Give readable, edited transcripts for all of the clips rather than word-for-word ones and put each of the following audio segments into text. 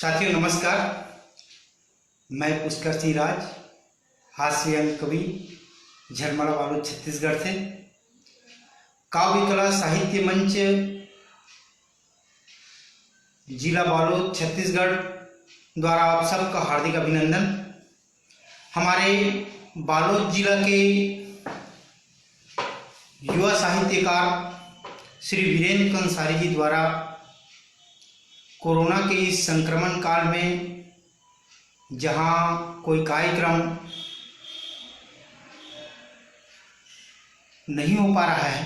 साथियों नमस्कार। मैं पुष्कर सिंह राज, हास्य कवि, झरमरा बालोद छत्तीसगढ़ से। काव्य कला साहित्य मंच जिला बालोद छत्तीसगढ़ द्वारा आप सबका हार्दिक अभिनंदन। हमारे बालोद जिला के युवा साहित्यकार श्री वीरेंद्र कंसारी जी द्वारा कोरोना के इस संक्रमण काल में जहाँ कोई कार्यक्रम नहीं हो पा रहा है,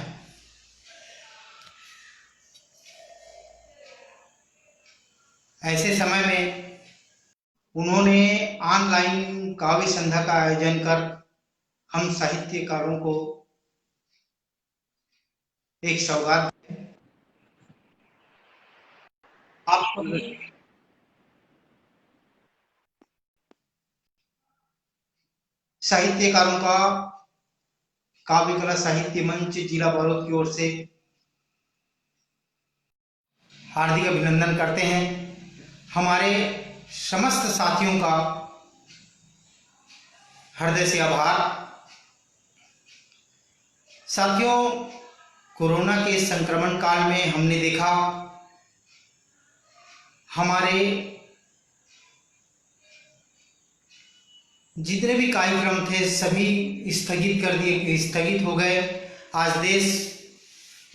ऐसे समय में उन्होंने ऑनलाइन काव्य संध्या का आयोजन कर हम साहित्यकारों को एक सौगात आप साहित्यकारों का काव्य कला साहित्य मंच जिला बालोद की ओर से हार्दिक अभिनंदन करते हैं। हमारे समस्त साथियों का हृदय से आभार। साथियों, कोरोना के संक्रमण काल में हमने देखा हमारे जितने भी कार्यक्रम थे सभी स्थगित हो गए। आज देश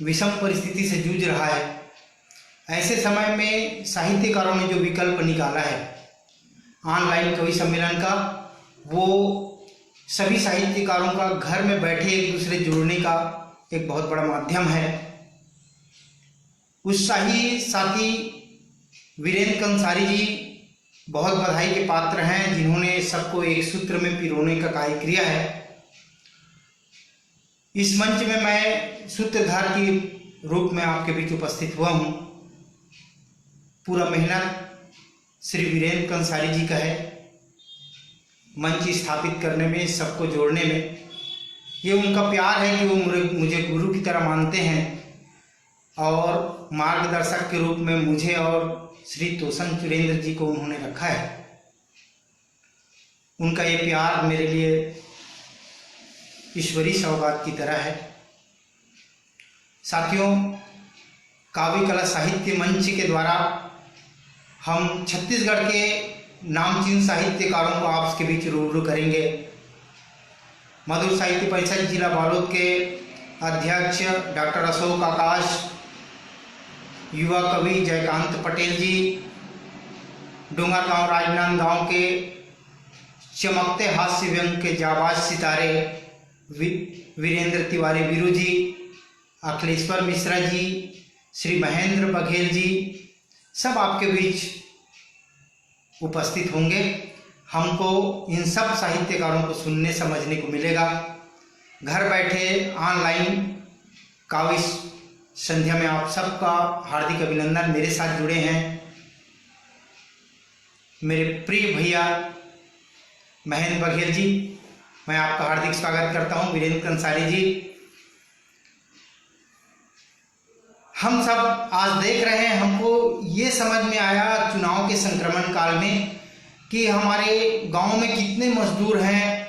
विषम परिस्थिति से जूझ रहा है। ऐसे समय में साहित्यकारों ने जो विकल्प निकाला है ऑनलाइन कवि सम्मेलन का, वो सभी साहित्यकारों का घर में बैठे एक दूसरे जुड़ने का एक बहुत बड़ा माध्यम है। उत्साही साथी वीरेंद्र कंसारी जी बहुत बधाई के पात्र हैं, जिन्होंने सबको एक सूत्र में पिरोने का कार्य किया है। इस मंच में मैं सूत्रधार के रूप में आपके बीच उपस्थित हुआ हूँ। पूरा मेहनत श्री वीरेंद्र कंसारी जी का है, मंच स्थापित करने में, सबको जोड़ने में। ये उनका प्यार है कि वो मुझे गुरु की तरह मानते हैं और मार्गदर्शक के रूप में मुझे और श्री तोषण चुरेंद्र जी को उन्होंने रखा है। उनका ये प्यार मेरे लिए ईश्वरीय सौगात की तरह है। साथियों, काव्य कला साहित्य मंच के द्वारा हम छत्तीसगढ़ के नामचीन साहित्यकारों को आपके बीच रूबरू करेंगे। मधुर साहित्य परिषद जिला बालोद के अध्यक्ष डॉक्टर अशोक आकाश, युवा कवि जयकांत पटेल जी, डोंगरगांव राजनांदगांव के चमकते हास्य व्यंग के जाबाज सितारे वीरेंद्र तिवारी वीरू जी, अखिलेश्वर मिश्रा जी, श्री महेंद्र बघेल जी, सब आपके बीच उपस्थित होंगे। हमको इन सब साहित्यकारों को सुनने समझने को मिलेगा। घर बैठे ऑनलाइन काव्य संध्या में आप सबका हार्दिक अभिनंदन। मेरे साथ जुड़े हैं मेरे प्रिय भैया महेंद्र बघेल जी, मैं आपका हार्दिक स्वागत करता हूं। वीरेंद्र कंसारी जी, हम सब आज देख रहे हैं, हमको ये समझ में आया चुनाव के संक्रमण काल में कि हमारे गांव में कितने मजदूर हैं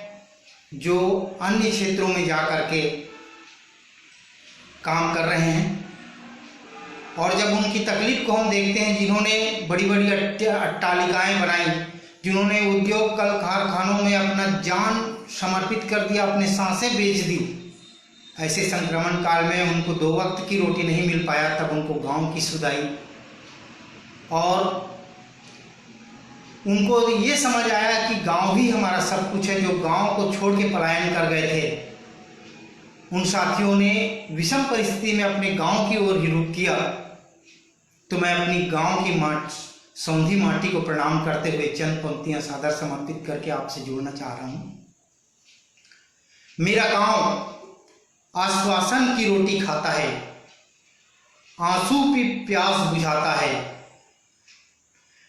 जो अन्य क्षेत्रों में जा कर के काम कर रहे हैं। और जब उनकी तकलीफ को हम देखते हैं, जिन्होंने बड़ी बड़ी अट्टालिकाएं बनाई, जिन्होंने उद्योग कल कारखानों में अपना जान समर्पित कर दिया, अपने सांसें बेच दी, ऐसे संक्रमण काल में उनको 2 वक्त की रोटी नहीं मिल पाया, तब उनको गांव की सुध आई और उनको ये समझ आया कि गांव ही हमारा सब कुछ है। जो गांव को छोड़ के पलायन कर गए थे, उन साथियों ने विषम परिस्थिति में अपने गांव की ओर ही रुख किया। तो मैं अपनी गांव की सौंधी माटी को प्रणाम करते हुए चंद पंक्तियां सादर समर्पित करके आपसे जुड़ना चाह रहा हूं। मेरा गांव आश्वासन की रोटी खाता है, आंसू की प्यास बुझाता है।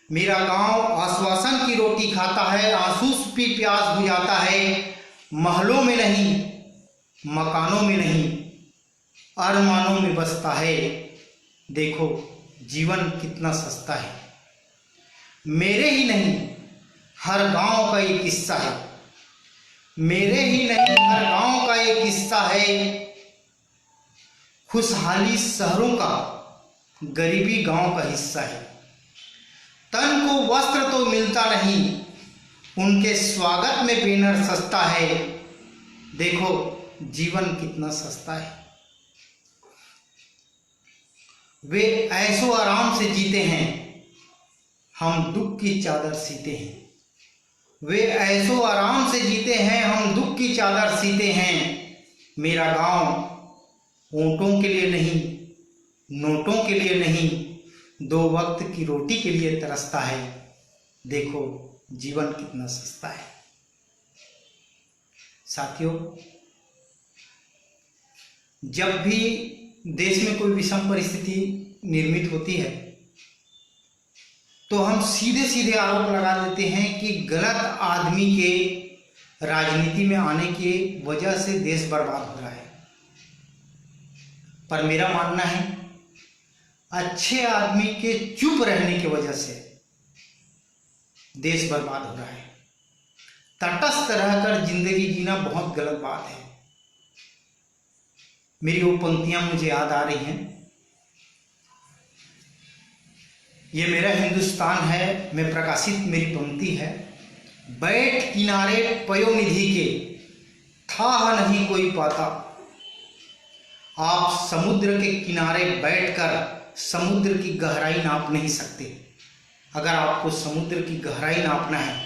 मेरा गांव आश्वासन की रोटी खाता है, आंसू की प्यास बुझाता है। महलों में नहीं, मकानों में नहीं, अरमानों में बसता है। देखो जीवन कितना सस्ता है। मेरे ही नहीं हर गांव का एक किस्सा है, मेरे ही नहीं हर गांव का एक किस्सा है। खुशहाली शहरों का, गरीबी गांव का हिस्सा है। तन को वस्त्र तो मिलता नहीं, उनके स्वागत में बैनर सस्ता है। देखो जीवन कितना सस्ता है। वे ऐशो आराम से जीते हैं, हम दुख की चादर सीते हैं। वे ऐशो आराम से जीते हैं, हम दुख की चादर सीते हैं। मेरा गांव ऊँटों के लिए नहीं, नोटों के लिए नहीं, 2 वक्त की रोटी के लिए तरसता है। देखो जीवन कितना सस्ता है। साथियों, जब भी देश में कोई विषम परिस्थिति निर्मित होती है तो हम सीधे सीधे आरोप लगा देते हैं कि गलत आदमी के राजनीति में आने की वजह से देश बर्बाद हो रहा है। पर मेरा मानना है अच्छे आदमी के चुप रहने की वजह से देश बर्बाद हो रहा है। तटस्थ रहकर जिंदगी जीना बहुत गलत बात है। मेरी वो पंक्तियां मुझे याद आ रही हैं। ये मेरा हिंदुस्तान है में प्रकाशित मेरी पंक्ति है। बैठ किनारे पयोनिधि के, था नहीं कोई पाता। आप समुद्र के किनारे बैठकर समुद्र की गहराई नाप नहीं सकते। अगर आपको समुद्र की गहराई नापना है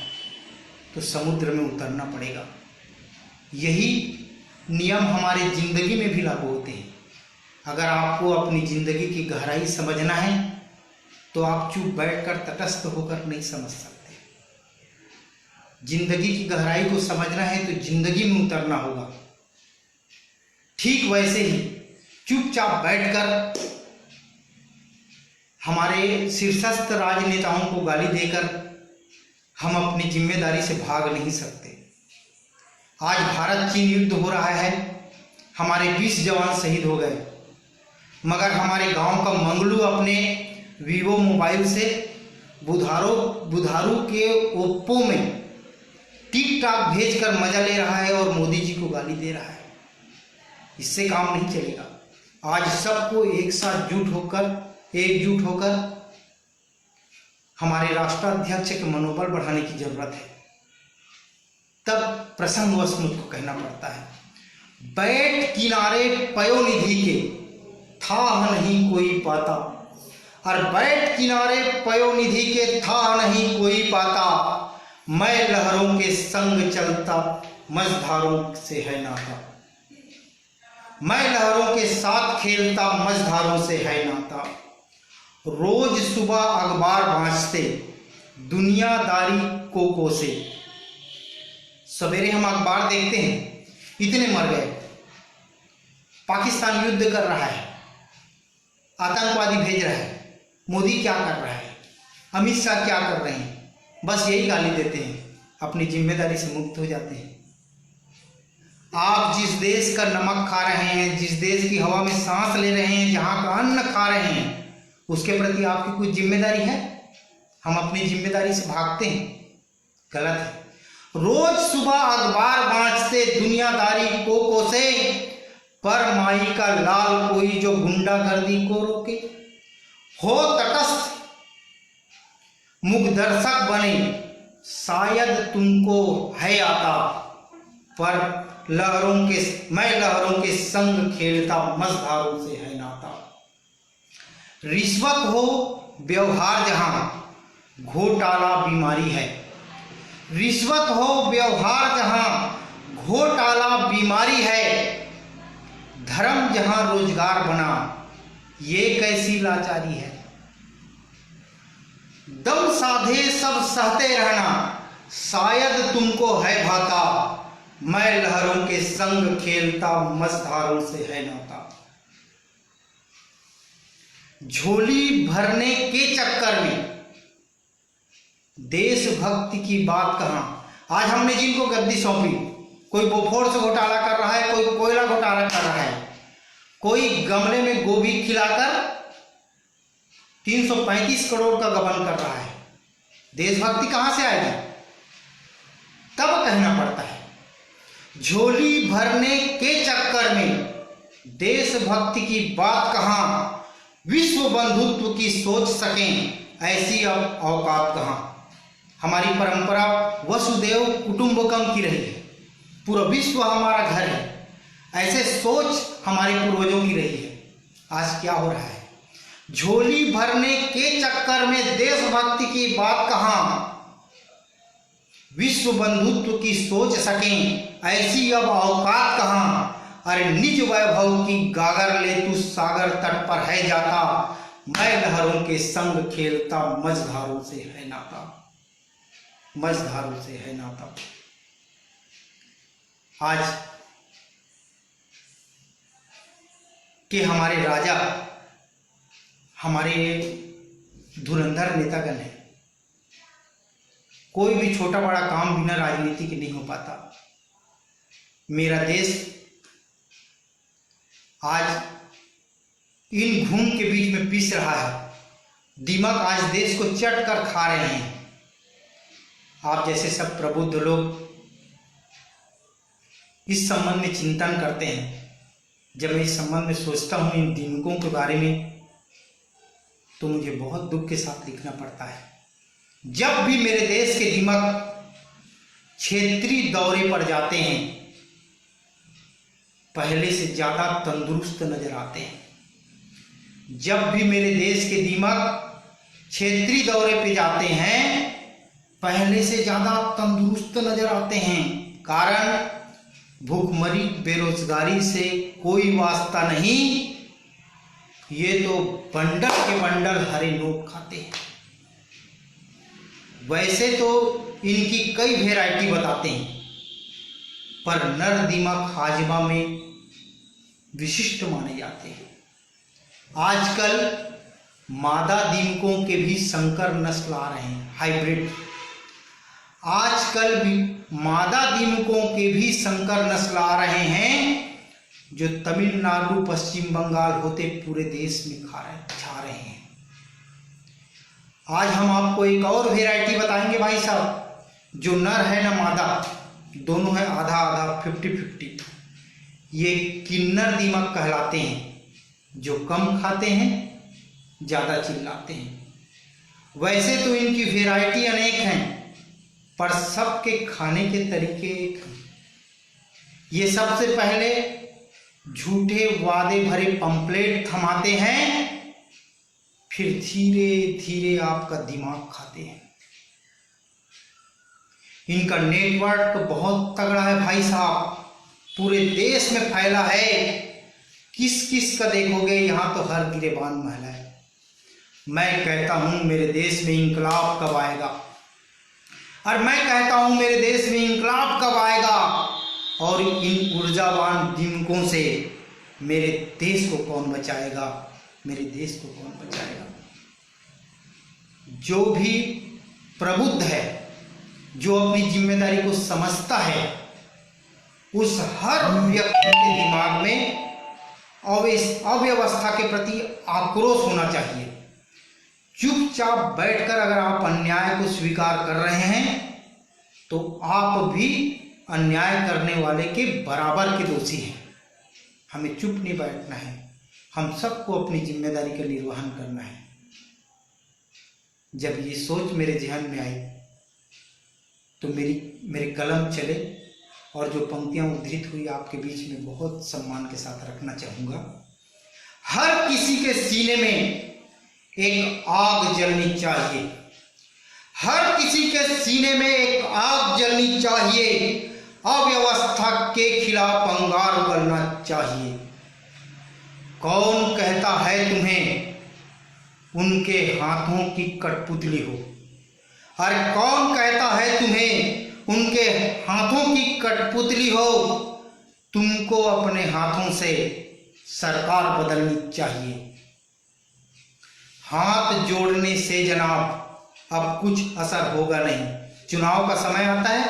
तो समुद्र में उतरना पड़ेगा। यही नियम हमारे जिंदगी में भी लागू होते हैं। अगर आपको अपनी जिंदगी की गहराई समझना है तो आप चुप बैठकर तटस्थ होकर नहीं समझ सकते। जिंदगी की गहराई को समझना है तो जिंदगी में उतरना होगा। ठीक वैसे ही चुपचाप बैठकर हमारे शीर्षस्थ राजनेताओं को गाली देकर हम अपनी जिम्मेदारी से भाग नहीं सकते। आज भारत चीन युद्ध हो रहा है, हमारे 20 जवान शहीद हो गए, मगर हमारे गांव का मंगलू अपने वीवो मोबाइल से बुधारू के ओप्पो में टिकटॉक भेजकर मजा ले रहा है और मोदी जी को गाली दे रहा है। इससे काम नहीं चलेगा। आज सबको एक साथ एकजुट होकर हमारे राष्ट्राध्यक्ष के मनोबल बढ़ाने की जरूरत है। तब प्रसंगवश मुझको कहना पड़ता है, बैठ किनारे पयोनिधि के, था नहीं कोई पाता। और बैठ किनारे पयोनिधि के, था नहीं कोई पाता। मैं लहरों के संग चलता, मझधारों से है नाता। मैं लहरों के साथ खेलता, मझधारों से है नाता। रोज सुबह अखबार बाँचते, दुनियादारी को कोसे। सवेरे हम अखबार देखते हैं, इतने मर गए, पाकिस्तान युद्ध कर रहा है, आतंकवादी भेज रहा है, मोदी क्या कर रहा है, अमित शाह क्या कर रहे हैं, बस यही गाली देते हैं, अपनी जिम्मेदारी से मुक्त हो जाते हैं। आप जिस देश का नमक खा रहे हैं, जिस देश की हवा में सांस ले रहे हैं, जहाँ का अन्न खा रहे हैं, उसके प्रति आपकी कुछ जिम्मेदारी है? हम अपनी जिम्मेदारी से भागते हैं, गलत है। रोज सुबह अखबार बाँचते, दुनियादारी को कोसे, पर माई का लाल कोई जो गुंडागर्दी को रोके। हो तटस्थ मुखदर्शक बने, शायद तुमको है आता। पर मैं लहरों के संग खेलता, मझधारों से है नाता। रिश्वत हो व्यवहार जहां, घोटाला बीमारी है। रिश्वत हो व्यवहार जहां, घोटाला बीमारी है। धर्म जहां रोजगार बना, ये कैसी लाचारी है। दम साधे सब सहते रहना, शायद तुमको है भाता। मैं लहरों के संग खेलता, मझधारों से है नाता। झोली भरने के चक्कर में देशभक्ति की बात कहां। आज हमने जिनको गद्दी सौंपी, कोई बोफोर्स घोटाला कर रहा है, कोई कोयला घोटाला कर रहा है, कोई गमले में गोभी खिलाकर 335 करोड़ का गबन कर रहा है। देशभक्ति कहाँ से आएगी? तब कहना पड़ता है। झोली भरने के चक्कर में देशभक्ति की बात कहाँ, विश्व बंधुत्व की सोच सकें ऐसी अब औकात कहाँ। हमारी परंपरा वसुदेव कुटुंबकम की रही है, पूरा विश्व हमारा घर है, ऐसे सोच हमारे पूर्वजों की रही है। आज क्या हो रहा है? झोली भरने के चक्कर में देशभक्ति की बात कहाँ, विश्व बंधुत्व की सोच सकें ऐसी अब औकात कहाँ। अरे निज वैभव की गागर ले तू सागर तट पर है जाता, मैं लहरों के संग खेलता मझधारों से है नाता, मझधारों से है नाता। आज के हमारे राजा, हमारे धुरंधर नेतागण हैं। कोई भी छोटा बड़ा काम बिना राजनीति के नहीं हो पाता। मेरा देश आज इन घूम के बीच में पीस रहा है। दिमाग आज देश को चट कर खा रहे हैं। आप जैसे सब प्रबुद्ध लोग इस संबंध में चिंतन करते हैं। जब मैं इस संबंध में सोचता हूँ इन दिनकों के बारे में, तो मुझे बहुत दुख के साथ लिखना पड़ता है। जब भी मेरे देश के दिमाग क्षेत्रीय दौरे पर जाते हैं, पहले से ज्यादा तंदुरुस्त नजर आते हैं। जब भी मेरे देश के दिमाग क्षेत्रीय दौरे पे जाते हैं, पहले से ज्यादा तंदुरुस्त नजर आते हैं। कारण भूखमरी बेरोजगारी से कोई वास्ता नहीं, ये तो बंडल के बंडल हरे नोट खाते हैं। वैसे तो इनकी कई वैरायटी बताते हैं, पर नर दिमाग हाजमा में विशिष्ट माने जाते हैं। आजकल मादा दीमकों के भी संकर नस्ल आ रहे हैं, हाइब्रिड। आजकल भी मादा दीमकों के भी संकर नस्ल आ रहे हैं, जो तमिलनाडु पश्चिम बंगाल होते पूरे देश में छा रहे हैं। आज हम आपको एक और वैरायटी बताएंगे भाई साहब, जो नर है ना मादा, दोनों है आधा आधा 50-50। ये किन्नर दिमाग कहलाते हैं, जो कम खाते हैं ज़्यादा चिल्लाते हैं। वैसे तो इनकी वैरायटी अनेक हैं, पर सबके खाने के तरीके एक हैं। ये सबसे पहले झूठे वादे भरे पंपलेट थमाते हैं, फिर धीरे धीरे आपका दिमाग खाते हैं। इनका नेटवर्क बहुत तगड़ा है भाई साहब, पूरे देश में फैला है। किस किस का देखोगे यहाँ तो हर गिरेबान महिला है। मैं कहता हूँ मेरे देश में इंकलाब कब आएगा, और मैं कहता हूँ मेरे देश में इंकलाब कब आएगा, और इन ऊर्जावान दिमकों से मेरे देश को कौन बचाएगा, मेरे देश को कौन बचाएगा। जो भी प्रबुद्ध है, जो अपनी जिम्मेदारी को समझता है, उस हर व्यक्ति के दिमाग में अव्यवस्था के प्रति आक्रोश होना चाहिए। चुपचाप बैठकर अगर आप अन्याय को स्वीकार कर रहे हैं, तो आप भी अन्याय करने वाले के बराबर के दोषी हैं। हमें चुप नहीं बैठना है, हम सबको अपनी जिम्मेदारी का निर्वहन करना है। जब ये सोच मेरे जहन में आई, तो मेरे कलम चले, और जो पंक्तियां उद्धृत हुई आपके बीच में बहुत सम्मान के साथ रखना चाहूँगा। हर किसी के सीने में एक आग जलनी चाहिए, हर किसी के सीने में एक आग जलनी चाहिए, अव्यवस्था के खिलाफ अंगार उगलना चाहिए। कौन कहता है तुम्हें उनके हाथों की कठपुतली हो, और कौन कहता है तुम्हें उनके हाथों की कठपुतली हो। तुमको अपने हाथों से सरकार बदलनी चाहिए। हाथ जोड़ने से जनाब अब कुछ असर होगा नहीं। चुनाव का समय आता है,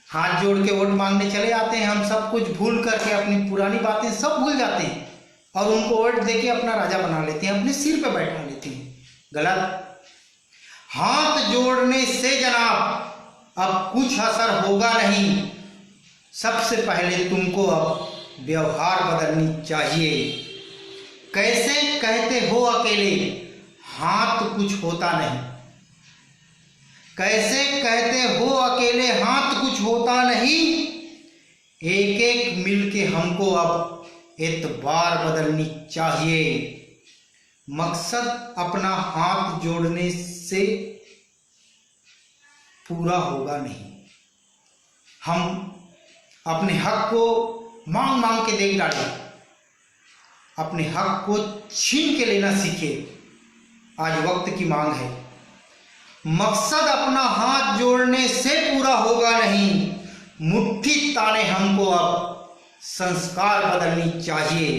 हाथ जोड़ के वोट मांगने चले आते हैं, हम सब कुछ भूल करके अपनी पुरानी बातें सब भूल जाते हैं, और उनको वोट देके अपना राजा बना लेते हैं, अपने सिर पे बैठा लेते हैं। गलत। हाथ जोड़ने से अब कुछ असर होगा नहीं। सबसे पहले तुमको अब व्यवहार बदलनी चाहिए। कैसे कहते हो अकेले हाथ कुछ होता नहीं। कैसे कहते हो अकेले हाथ कुछ होता नहीं। एक एक मिलके हमको अब एतबार बदलनी चाहिए। मकसद अपना हाथ जोड़ने से पूरा होगा नहीं। हम अपने हक को मांग मांग के देख डालें। अपने हक को छीन के लेना सीखे। आज वक्त की मांग है। मकसद अपना हाथ जोड़ने से पूरा होगा नहीं। मुट्ठी ताने हमको अब संस्कार बदलनी चाहिए।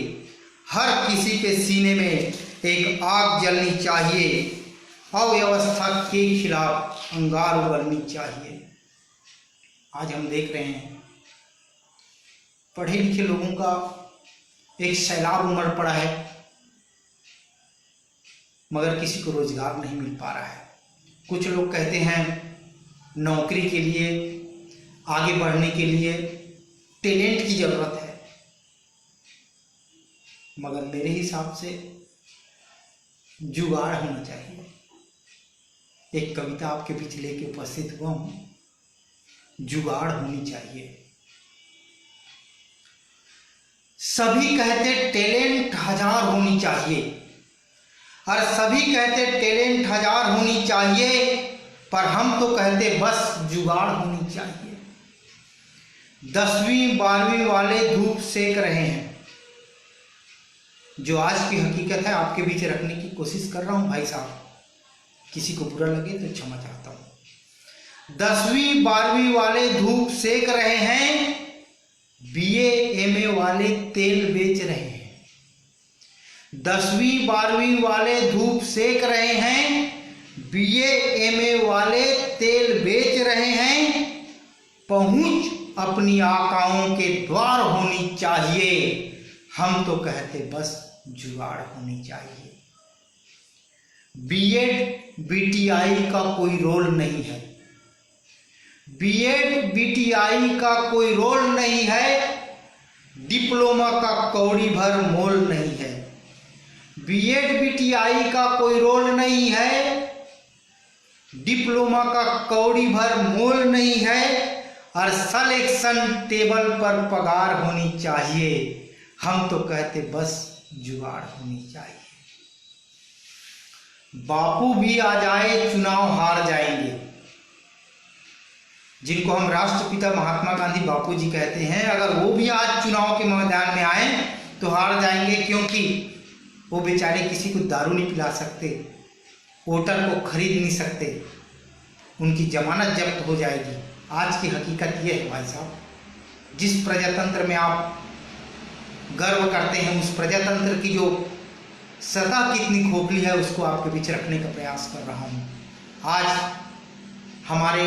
हर किसी के सीने में एक आग जलनी चाहिए। अव्यवस्था के खिलाफ अंगार उगलनी चाहिए। आज हम देख रहे हैं पढ़े लिखे लोगों का एक सैलाब उमड़ पड़ा है, मगर किसी को रोजगार नहीं मिल पा रहा है। कुछ लोग कहते हैं नौकरी के लिए, आगे बढ़ने के लिए टैलेंट की जरूरत है, मगर मेरे हिसाब से जुगाड़ होना चाहिए। एक कविता आपके बीच लेके उपस्थित हुआ हूं, जुगाड़ होनी चाहिए। सभी कहते टैलेंट 1000 होनी चाहिए, और सभी कहते टैलेंट 1000 होनी चाहिए, पर हम तो कहते बस जुगाड़ होनी चाहिए। 10वीं 12वीं वाले धूप सेक रहे हैं। जो आज की हकीकत है आपके बीच रखने की कोशिश कर रहा हूं भाई साहब। किसी को बुरा लगे तो क्षमा चाहता हूं। 10वीं 12वीं वाले धूप सेक रहे हैं, BA MA वाले तेल बेच रहे हैं। 10वीं 12वीं वाले धूप सेक रहे हैं, BA MA वाले तेल बेच रहे हैं। पहुंच अपनी आकाओं के द्वार होनी चाहिए। हम तो कहते बस जुगाड़ होनी चाहिए। BEd BTI का कोई रोल नहीं है। BEd BTI का कोई रोल नहीं है। डिप्लोमा का कौड़ी भर मोल नहीं है। BEd BTI का कोई रोल नहीं है। डिप्लोमा का कौड़ी भर मोल नहीं है। और सिलेक्शन टेबल पर पगार होनी चाहिए। हम तो कहते बस जुगाड़ होनी चाहिए। बापू भी आ जाए चुनाव हार जाएंगे। जिनको हम राष्ट्रपिता महात्मा गांधी बापू जी कहते हैं, अगर वो भी आज चुनाव के मैदान में आए तो हार जाएंगे, क्योंकि वो बेचारे किसी को दारू नहीं पिला सकते, वोटर को खरीद नहीं सकते, उनकी जमानत जब्त हो जाएगी। आज की हकीकत ये है भाई साहब। जिस प्रजातंत्र में आप गर्व करते हैं, उस प्रजातंत्र की जो सतह कितनी खोखली है, उसको आपके बीच रखने का प्रयास कर रहा हूँ। आज हमारे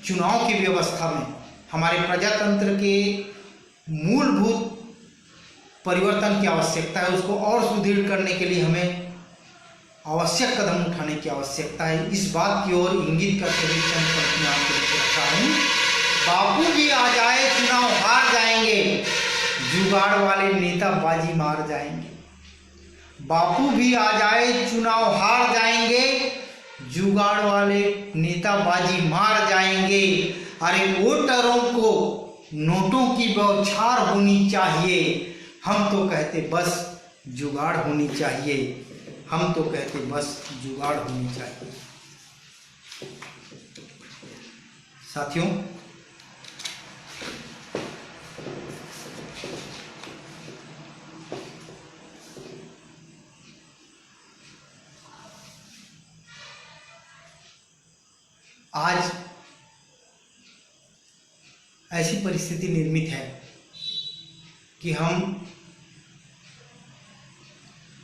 चुनाव की व्यवस्था में, हमारे प्रजातंत्र के मूलभूत परिवर्तन की आवश्यकता है। उसको और सुदृढ़ करने के लिए हमें आवश्यक कदम उठाने की आवश्यकता है। इस बात की ओर इंगित करते हुए चंद पंक्तियां आपके बीच रखा हूँ। बापू भी आ जाए चुनाव हार जाएंगे, जुगाड़ वाले नेता बाजी मार जाएंगे। बापू भी आ जाए चुनाव हार जाएंगे, जुगाड़ वाले नेता बाजी मार जाएंगे। अरे वोटरों को नोटों की बौछार होनी चाहिए। हम तो कहते बस जुगाड़ होनी चाहिए। हम तो कहते बस जुगाड़ होनी चाहिए। साथियों, आज ऐसी परिस्थिति निर्मित है कि हम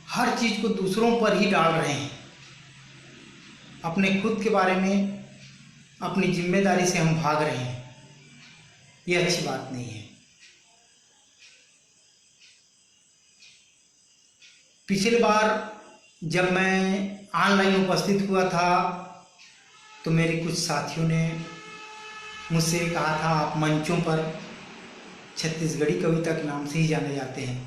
हर चीज को दूसरों पर ही डाल रहे हैं। अपने खुद के बारे में, अपनी जिम्मेदारी से हम भाग रहे हैं। ये अच्छी बात नहीं है। पिछली बार जब मैं ऑनलाइन उपस्थित हुआ था तो मेरे कुछ साथियों ने मुझसे कहा था आप मंचों पर छत्तीसगढ़ी कविता के नाम से ही जाने जाते हैं,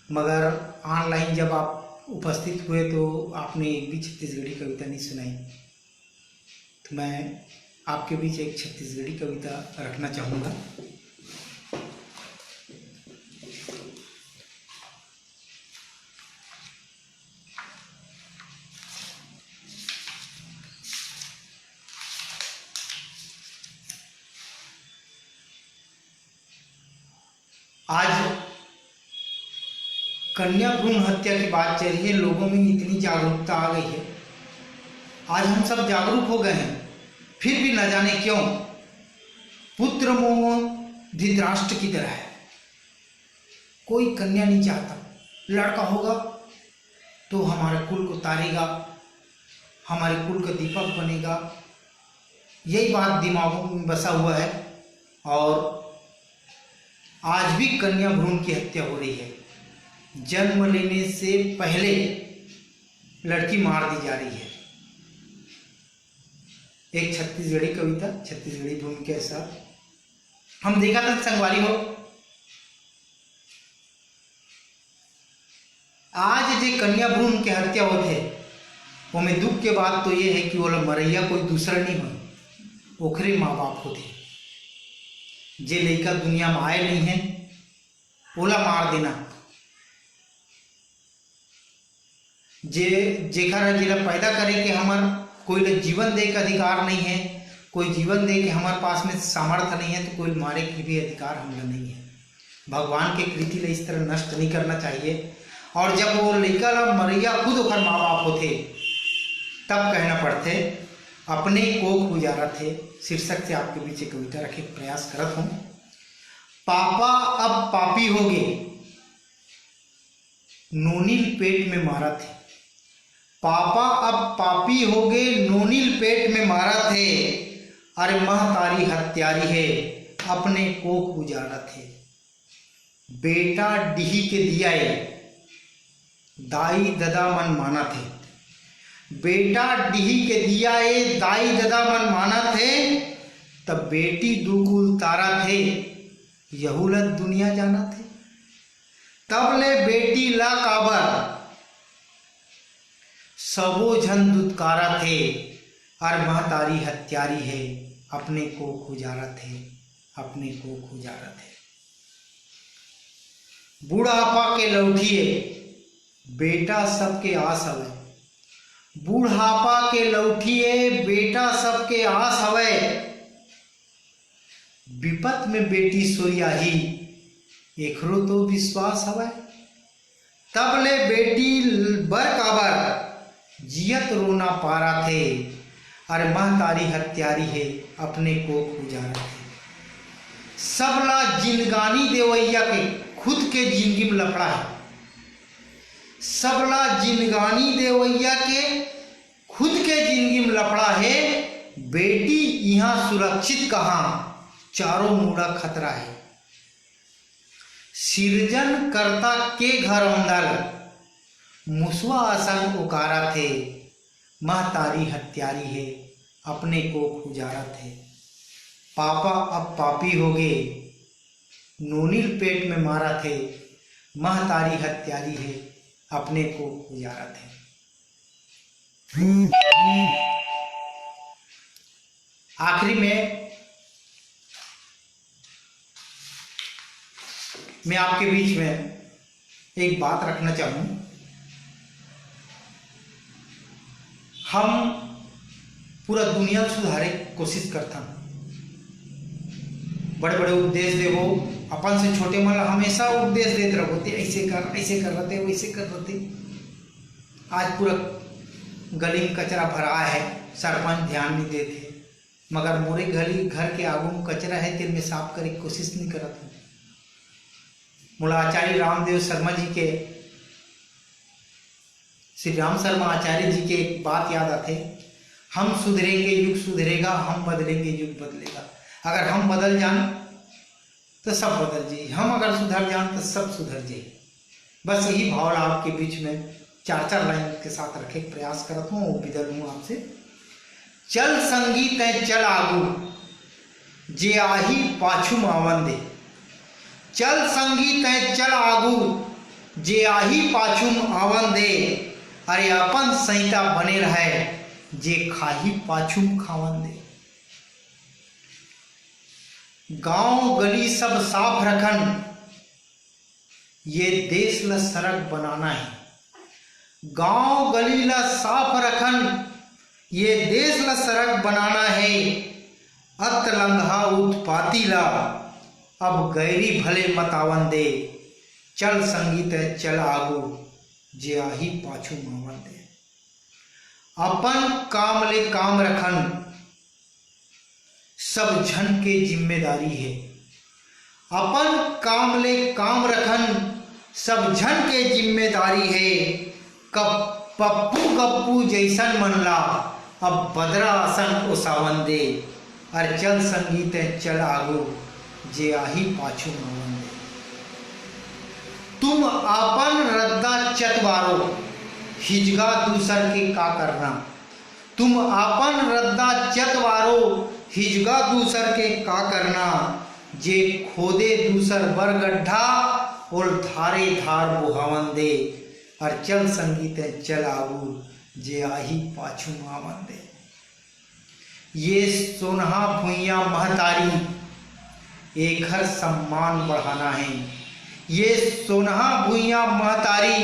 मगर ऑनलाइन जब आप उपस्थित हुए तो आपने एक भी छत्तीसगढ़ी कविता नहीं सुनाई। तो मैं आपके बीच एक छत्तीसगढ़ी कविता रखना चाहूँगा। आज कन्या भ्रूण हत्या की बात चल रही है, लोगों में इतनी जागरूकता आ गई है, आज हम सब जागरूक हो गए हैं, फिर भी न जाने क्यों पुत्र मोह धृतराष्ट्र की तरह है। कोई कन्या नहीं चाहता, लड़का होगा तो हमारे कुल को तारेगा, हमारे कुल का दीपक बनेगा, यही बात दिमागों में बसा हुआ है। और आज भी कन्या भ्रूण की हत्या हो रही है, जन्म लेने से पहले लड़की मार दी जा रही है। एक छत्तीसगढ़ी कविता छत्तीसगढ़ी भूमि के साथ हम देखा था संगवारी हो। आज जो कन्या भ्रूण के हत्या होते वो में दुख के बात तो ये है कि वो मरैया कोई दूसरा नहीं हो, ओखरे माँ बाप होते। जे लड़का दुनिया में आए नहीं है ओला मार देना, जेखर जिला पैदा करे के हमार कोई जीवन दे के अधिकार नहीं है, कोई जीवन दे के हमारे पास में सामर्थ्य नहीं है, तो कोई मारे के भी अधिकार हमला नहीं है। भगवान के कृति ले इस तरह नष्ट नहीं करना चाहिए। और जब वो लड़का ला मरैया खुद ओखर माँ बाप होते तब कहना पड़ते अपने कोख गुजारा थे। शीर्षक से आपके बीच एक कविता रखे प्रयास करत हूँ। पापा अब पापी हो गए, नोनील पेट में मारा थे। पापा अब पापी हो गए, नोनील पेट में मारा थे। अरे महतारी हत्यारी है, अपने कोख गुजारा थे। बेटा डिही के दियाए, दाई ददा मन माना थे। बेटा डिही के दियाए, दाई ददा मन माना थे। तब बेटी दुगुल तारा थे, यहूलत दुनिया जाना थे। तब ले बेटी ला काबर, सबो झन दुत्कारा थे। और महतारी हत्यारी है, अपने को गुजारा थे, अपने को गुजारा थे। बुढ़ापा के लौटिए, बेटा सबके आस हवे। बुढ़ापा के लौटिए, बेटा सबके आस हवे। विपत में बेटी सोयाही, एकरो तो विश्वास हवे। तब ले बेटी बर काबर, जियत रोना पारा थे। अरे महतारी हत्यारी है, अपने को गुजारा थे। सबला जिंदगानी देवैया के, खुद के जिंदगी में लफड़ा है। सबला जिंदगानी देवैया के, खुद के जिंदगी में लफड़ा है। बेटी यहाँ सुरक्षित कहाँ, चारों मुड़ा खतरा है। सृजन कर्ता के घर अंदर, मुसवा असन उकारा थे। महतारी हत्यारी है, अपने को गुजारा थे। पापा अब पापी हो गए, नोनील पेट में मारा थे। महतारी हत्यारी है, अपने को गुजारा थे। आखिरी में मैं आपके बीच में एक बात रखना चाहूँ। हम पूरा दुनिया सुधारे कोशिश करता हूँ, बड़े बड़े उपदेश देवो, अपन से छोटे मन हमेशा उपदेश देते रहोते, ऐसे कर रहे थे, वैसे कर रहे थे। आज पूरा गली में कचरा भरा है, सरपंच ध्यान नहीं देते, मगर मोरे गली घर के आगू में कचरा है, तेल में साफ करे की कोशिश नहीं करत हूँ। मोला आचार्य रामदेव शर्मा जी के, श्री राम शर्मा आचार्य जी के एक बात याद आते, हम सुधरेंगे युग सुधरेगा, हम बदलेंगे युग बदलेगा। अगर हम बदल जान तो सब बदल जाए, हम अगर सुधर जान तो सब सुधर जाए। बस यही भाव आपके बीच में चार चार लाइन के साथ रखे प्रयास करता हूँ। विदा हूँ आपसे। चल संगीत है चल आगू, जे आही पाछू मावन दे। चल संगी तय चल आगू जे आही पाछू आवन दे। अरे अपन संहिता बने रहे जे खाही पाछू खावन दे। गांव गली सब साफ रखन ये देश ला सड़क बनाना है। गांव गली ला साफ रखन ये देश ला सड़क बनाना है। अत लंघा उत्पाती ला अब गैरी भले मतावन दे। चल संगीत चल आगू जे आही पाछू मावन दे। अपन काम ले काम रखन सब झन के जिम्मेदारी है। अपन काम ले काम रखन सब झन के जिम्मेदारी है। कब पप्पू गप्पू जैसन मनला अब बदरा आसन ओसावन दे। अर चल संगीत चल आगू जे आही पाछू मावन दे। तुम आपन रद्दा चतवारो हिजगा दूसर के का करना। तुम आपन रद्दा चतवारो हिजगा दूसर के का करना। जे खोदे दूसर बर गड्ढा और धारे धार बुहावन दे। और चल संगीत चल आगू जे आही पाछू मावन दे। ये सोनहा भुइया महतारी एक हर सम्मान बढ़ाना है। ये सोनहा भुइया महतारी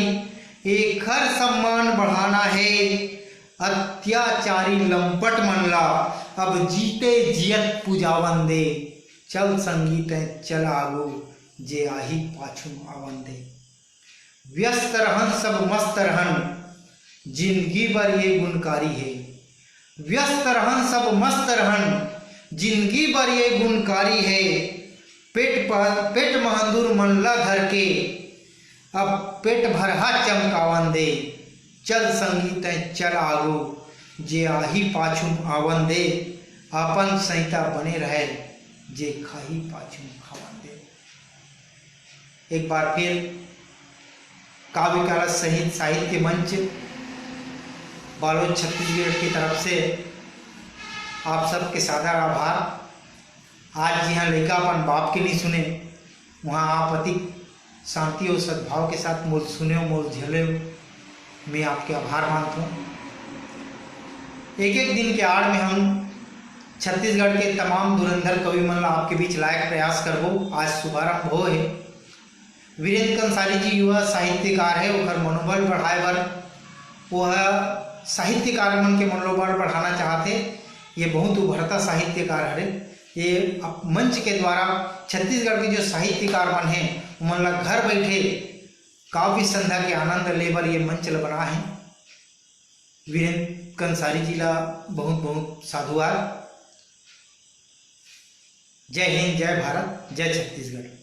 एक हर सम्मान बढ़ाना है। अत्याचारी लंपट मनला अब जीते जियत पुजावन दे। चल संगीत चल आगू जे आही पाछू आवन दे। व्यस्त रहन सब मस्त रहन जिंदगी भर ये गुणकारी है। व्यस्त रहन सब मस्त रहन जिंदगी भर ये गुणकारी है। पेट महंदूर मनला धर के अब पेट भरहा चमकावन दे। चल संगीत चल आगू जे आही पाछू आवन दे। अपन संहिता बने रहे जे खाही पाछू खावन दे। एक बार फिर काव्य काला सहित साहित्य मंच बालोद छत्तीसगढ़ की तरफ से आप सबके सादर आभार। आज यहाँ लड़का अपन बाप के नहीं सुने वहाँ आप अति शांति और सद्भाव के साथ मोल सुने मोल झेले मैं आपके आभार मानता हूँ। एक एक दिन के आड़ में हम छत्तीसगढ़ के तमाम धुरंधर कवि मन आपके बीच लायक प्रयास करबो। आज शुभारंभ हो है। वीरेंद्र कंसारी जी युवा साहित्यकार है। ओकर मनोबल बढ़ाए बर वह साहित्यकार मन के मनोबल बढ़ाना चाहते। ये बहुत उभरता साहित्यकार है। ये मंच के द्वारा छत्तीसगढ़ के जो साहित्यकार मन हैं उमन ला घर बैठे काव्य संध्या के आनंद लेबर ये मंच ला बना है। वीरेंद्र कंसारी जी ला बहुत बहुत साधुवाद। जय हिंद, जय भारत, जय छत्तीसगढ़।